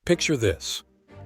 Picture this.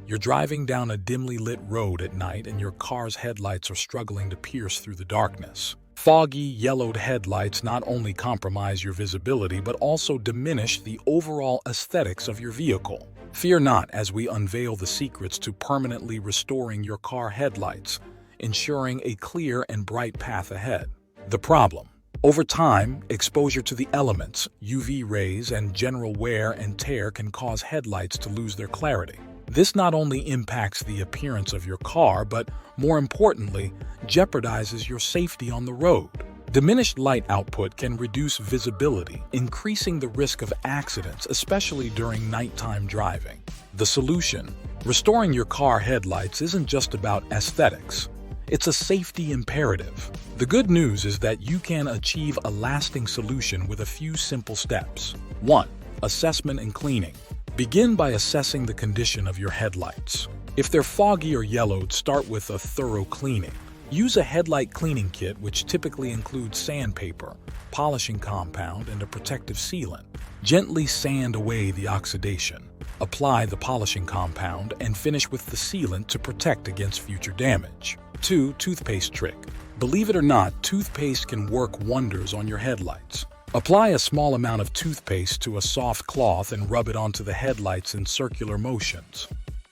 You're driving down a dimly lit road at night and your car's headlights are struggling to pierce through the darkness. Foggy, yellowed headlights not only compromise your visibility but also diminish the overall aesthetics of your vehicle. Fear not as we unveil the secrets to permanently restoring your car headlights, ensuring a clear and bright path ahead. The problem: over time, exposure to the elements, UV rays, and general wear and tear can cause headlights to lose their clarity. This not only impacts the appearance of your car, but more importantly, jeopardizes your safety on the road. Diminished light output can reduce visibility, increasing the risk of accidents, especially during nighttime driving. The solution: restoring your car headlights isn't just about aesthetics. It's a safety imperative. The good news is that you can achieve a lasting solution with a few simple steps. 1. Assessment and cleaning. Begin by assessing the condition of your headlights. If they're foggy or yellowed, start with a thorough cleaning. Use a headlight cleaning kit, which typically includes sandpaper, polishing compound, and a protective sealant. Gently sand away the oxidation. Apply the polishing compound and finish with the sealant to protect against future damage. 2. Toothpaste trick. Believe it or not, toothpaste can work wonders on your headlights. Apply a small amount of toothpaste to a soft cloth and rub it onto the headlights in circular motions.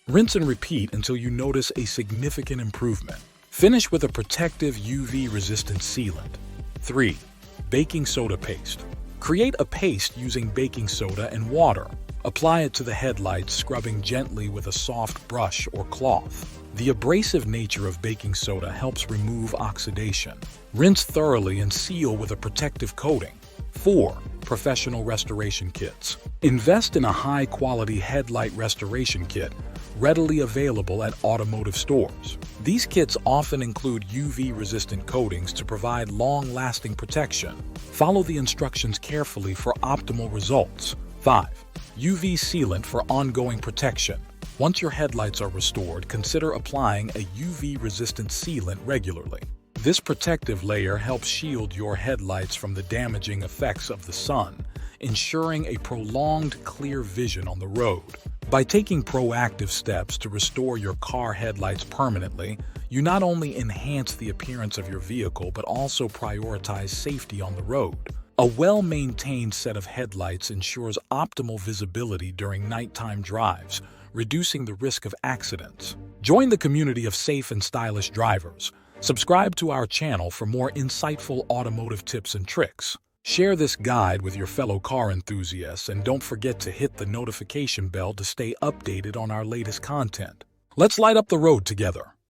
Rinse and repeat until you notice a significant improvement. Finish with a protective UV-resistant sealant. 3. Baking soda paste. Create a paste using baking soda and water. Apply it to the headlights, scrubbing gently with a soft brush or cloth. The abrasive nature of baking soda helps remove oxidation. Rinse thoroughly and seal with a protective coating. 4. Professional restoration kits. Invest in a high-quality headlight restoration kit, readily available at automotive stores. These kits often include UV-resistant coatings to provide long-lasting protection. Follow the instructions carefully for optimal results. 5. UV sealant for ongoing protection. Once your headlights are restored, consider applying a UV-resistant sealant regularly. This protective layer helps shield your headlights from the damaging effects of the sun, ensuring a prolonged clear vision on the road. By taking proactive steps to restore your car headlights permanently, you not only enhance the appearance of your vehicle but also prioritize safety on the road. A well-maintained set of headlights ensures optimal visibility during nighttime drives, reducing the risk of accidents. Join the community of safe and stylish drivers. Subscribe to our channel for more insightful automotive tips and tricks. Share this guide with your fellow car enthusiasts and don't forget to hit the notification bell to stay updated on our latest content. Let's light up the road together.